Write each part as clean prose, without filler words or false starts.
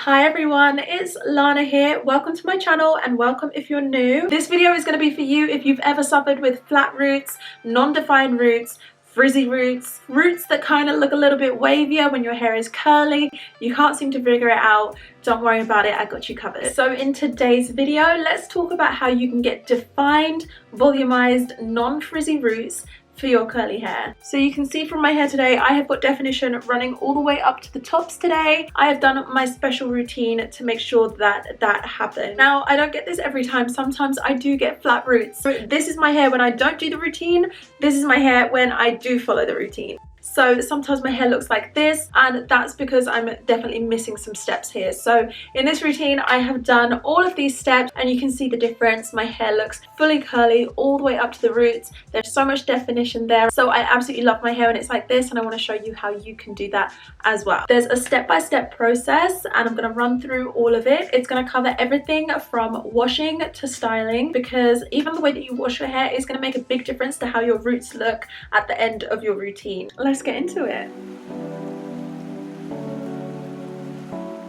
Hi everyone, it's Lana here. Welcome to my channel and welcome if you're new. This video is going to be for you if you've ever suffered with flat roots, non-defined roots, frizzy roots, roots that kind of look a little bit wavier when your hair is curly. You can't seem to figure it out. Don't worry about it, I got you covered. So in today's video, let's talk about how you can get defined, volumized, non-frizzy roots for your curly hair. So you can see from my hair today, I have got definition running all the way up to the tops today. I have done my special routine to make sure that that happens. Now, I don't get this every time. Sometimes I do get flat roots. So this is my hair when I don't do the routine. This is my hair when I do follow the routine. So sometimes my hair looks like this, and that's because I'm definitely missing some steps here. So in this routine, I have done all of these steps and you can see the difference. My hair looks fully curly all the way up to the roots. There's so much definition there. So I absolutely love my hair when it's like this, and I want to show you how you can do that as well. There's a step-by-step process and I'm going to run through all of it. It's going to cover everything from washing to styling, because even the way that you wash your hair is going to make a big difference to how your roots look at the end of your routine. Let's get into it.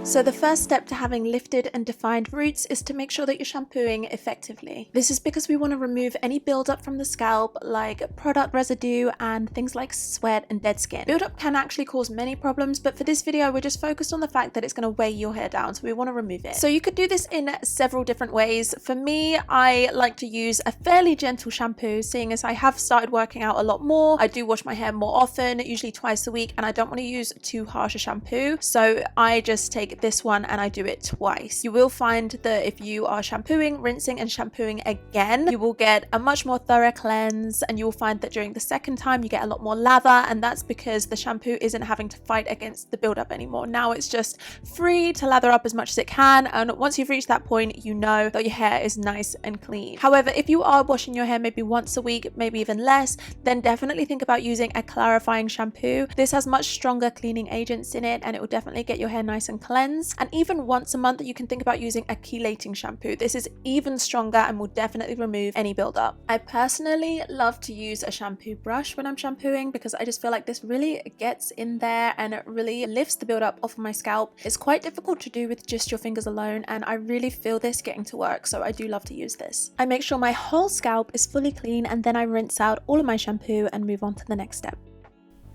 So the first step to having lifted and defined roots is to make sure that you're shampooing effectively. This is because we want to remove any buildup from the scalp, like product residue and things like sweat and dead skin. Buildup can actually cause many problems, but for this video we're just focused on the fact that it's going to weigh your hair down, so we want to remove it. So you could do this in several different ways. For me, I like to use a fairly gentle shampoo, seeing as I have started working out a lot more. I do wash my hair more often, usually twice a week, and I don't want to use too harsh a shampoo, so I just take this one and I do it twice. You will find that if you are shampooing, rinsing and shampooing again, you will get a much more thorough cleanse, and you will find that during the second time you get a lot more lather, and that's because the shampoo isn't having to fight against the buildup anymore. Now it's just free to lather up as much as it can, and once you've reached that point, you know that your hair is nice and clean. However, if you are washing your hair maybe once a week, maybe even less, then definitely think about using a clarifying shampoo. This has much stronger cleaning agents in it, and it will definitely get your hair nice and cleansed. And even once a month, you can think about using a chelating shampoo. This is even stronger and will definitely remove any buildup. I personally love to use a shampoo brush when I'm shampooing, because I just feel like this really gets in there and it really lifts the buildup off of my scalp. It's quite difficult to do with just your fingers alone, and I really feel this getting to work, so I do love to use this. I make sure my whole scalp is fully clean, and then I rinse out all of my shampoo and move on to the next step.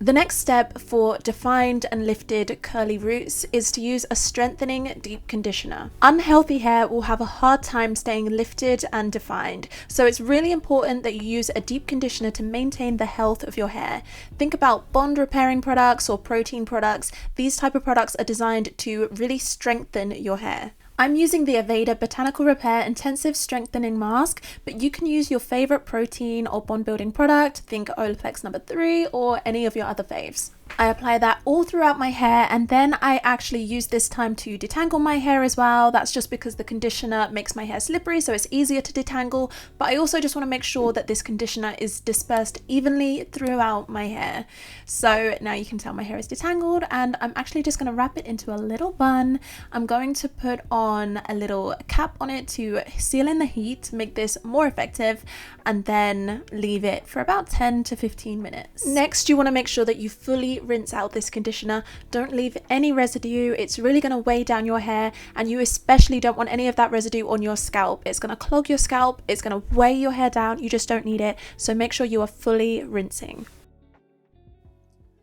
The next step for defined and lifted curly roots is to use a strengthening deep conditioner. Unhealthy hair will have a hard time staying lifted and defined, so it's really important that you use a deep conditioner to maintain the health of your hair. Think about bond repairing products or protein products. These type of products are designed to really strengthen your hair. I'm using the Aveda Botanical Repair Intensive Strengthening Mask, but you can use your favorite protein or bond building product, think Olaplex No. 3 or any of your other faves. I apply that all throughout my hair, and then I actually use this time to detangle my hair as well. That's just because the conditioner makes my hair slippery, so it's easier to detangle, but I also just want to make sure that this conditioner is dispersed evenly throughout my hair. So now you can tell my hair is detangled, and I'm actually just going to wrap it into a little bun. I'm going to put on a little cap on it to seal in the heat, make this more effective, and then leave it for about 10 to 15 minutes. Next, you want to make sure that you fully rinse out this conditioner. Don't leave any residue. It's really going to weigh down your hair, and you especially don't want any of that residue on your scalp. It's going to clog your scalp, it's going to weigh your hair down. You just don't need it, so make sure you are fully rinsing.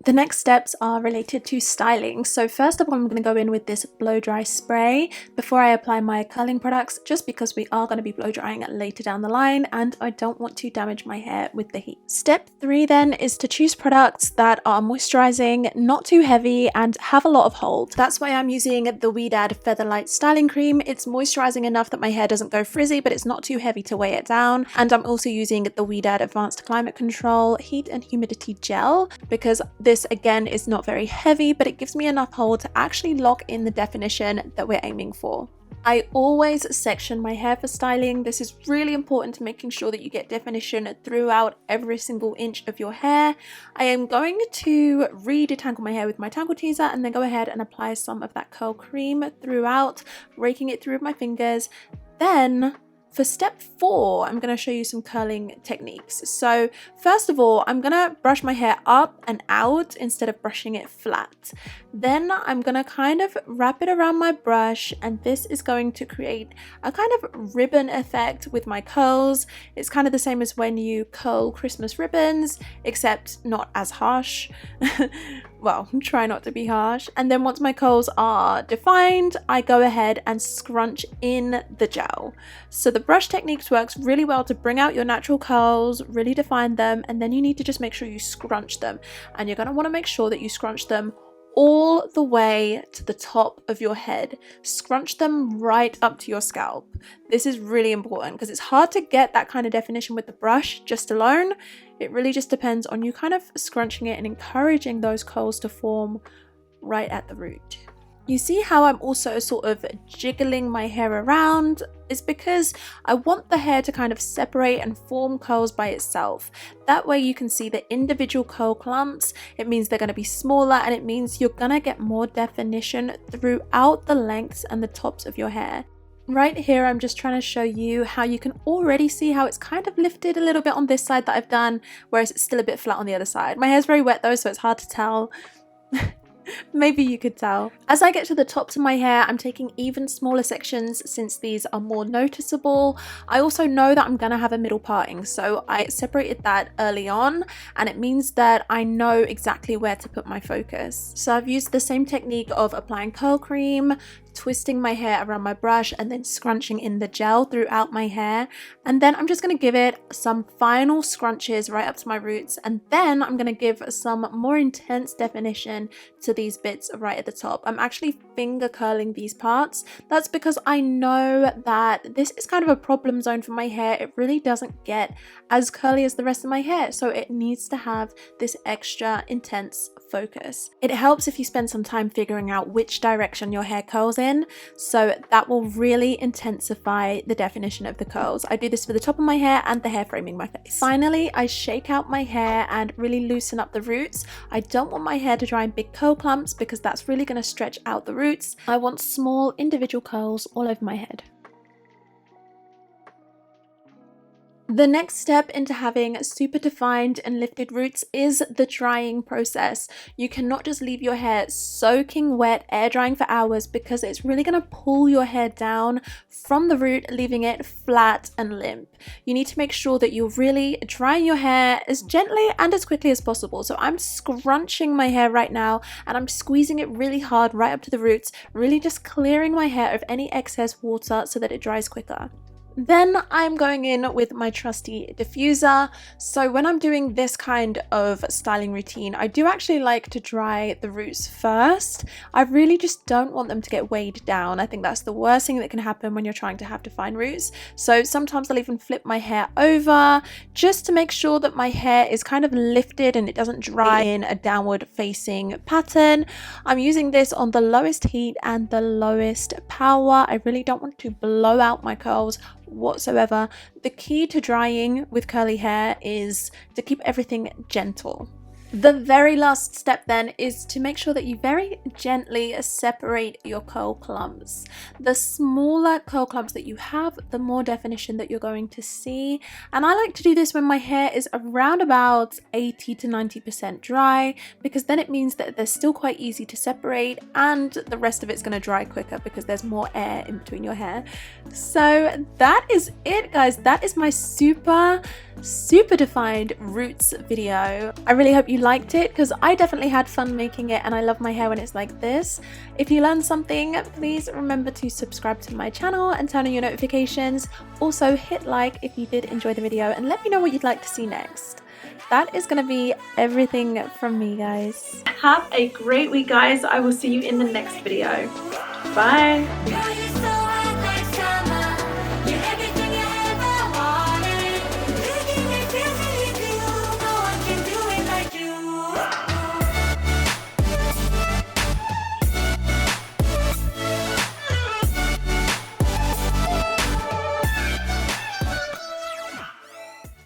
The next steps are related to styling. So first of all, I'm going to go in with this blow dry spray before I apply my curling products, just because we are going to be blow drying later down the line and I don't want to damage my hair with the heat. Step 3 then is to choose products that are moisturizing, not too heavy, and have a lot of hold. That's why I'm using the Ouidad Featherlight Styling Cream. It's moisturizing enough that my hair doesn't go frizzy, but it's not too heavy to weigh it down. And I'm also using the Ouidad Advanced Climate Control Heat and Humidity Gel, because this again is not very heavy, but it gives me enough hold to actually lock in the definition that we're aiming for. I always section my hair for styling. This is really important to making sure that you get definition throughout every single inch of your hair. I am going to re-detangle my hair with my tangle teaser and then go ahead and apply some of that curl cream throughout, raking it through with my fingers. Then For step 4, I'm going to show you some curling techniques. So first of all, I'm going to brush my hair up and out instead of brushing it flat. Then I'm going to kind of wrap it around my brush, and this is going to create a kind of ribbon effect with my curls. It's kind of the same as when you curl Christmas ribbons, except not as harsh. Well, try not to be harsh. And then once my curls are defined, I go ahead and scrunch in the gel. So the brush techniques works really well to bring out your natural curls, really define them, and then you need to just make sure you scrunch them. And you're going to want to make sure that you scrunch them all the way to the top of your head. Scrunch them right up to your scalp. This is really important because it's hard to get that kind of definition with the brush just alone. It really just depends on you kind of scrunching it and encouraging those curls to form right at the root. You see how I'm also sort of jiggling my hair around? It's because I want the hair to kind of separate and form curls by itself. That way you can see the individual curl clumps. It means they're going to be smaller, and it means you're going to get more definition throughout the lengths and the tops of your hair. Right here, I'm just trying to show you how you can already see how it's kind of lifted a little bit on this side that I've done, whereas it's still a bit flat on the other side. My hair's very wet though, so it's hard to tell. Maybe you could tell. As I get to the tops of my hair, I'm taking even smaller sections since these are more noticeable. I also know that I'm gonna have a middle parting, so I separated that early on, and it means that I know exactly where to put my focus. So I've used the same technique of applying curl cream, twisting my hair around my brush, and then scrunching in the gel throughout my hair. And then I'm just going to give it some final scrunches right up to my roots, and then I'm going to give some more intense definition to these bits right at the top. I'm actually finger curling these parts. That's because I know that this is kind of a problem zone for my hair. It really doesn't get as curly as the rest of my hair, so it needs to have this extra intense focus. It helps if you spend some time figuring out which direction your hair curls in, so that will really intensify the definition of the curls. I do this for the top of my hair and the hair framing my face. Finally, I shake out my hair and really loosen up the roots. I don't want my hair to dry in big curl clumps because that's really going to stretch out the roots. I want small individual curls all over my head. The next step into having super defined and lifted roots is the drying process. You cannot just leave your hair soaking wet, air drying for hours, because it's really going to pull your hair down from the root, leaving it flat and limp. You need to make sure that you're really drying your hair as gently and as quickly as possible. So I'm scrunching my hair right now, and I'm squeezing it really hard right up to the roots, really just clearing my hair of any excess water so that it dries quicker. Then I'm going in with my trusty diffuser. So when I'm doing this kind of styling routine, I do actually like to dry the roots first. I really just don't want them to get weighed down. I think that's the worst thing that can happen when you're trying to have defined roots. So sometimes I'll even flip my hair over just to make sure that my hair is kind of lifted and it doesn't dry in a downward facing pattern. I'm using this on the lowest heat and the lowest power. I really don't want to blow out my curls whatsoever. The key to drying with curly hair is to keep everything gentle. The very last step then is to make sure that you very gently separate your curl clumps. The smaller curl clumps that you have, the more definition that you're going to see. And I like to do this when my hair is around about 80 to 90% dry, because then it means that they're still quite easy to separate, and the rest of it's going to dry quicker because there's more air in between your hair. So that is it, guys. That is my super defined roots video. I really hope you liked it, because I definitely had fun making it, and I love my hair when it's like this. If you learned something, please remember to subscribe to my channel and turn on your notifications. Also hit like if you did enjoy the video, and let me know what you'd like to see next. That is going to be everything from me, guys. Have a great week, guys. I will see you in the next video. Bye.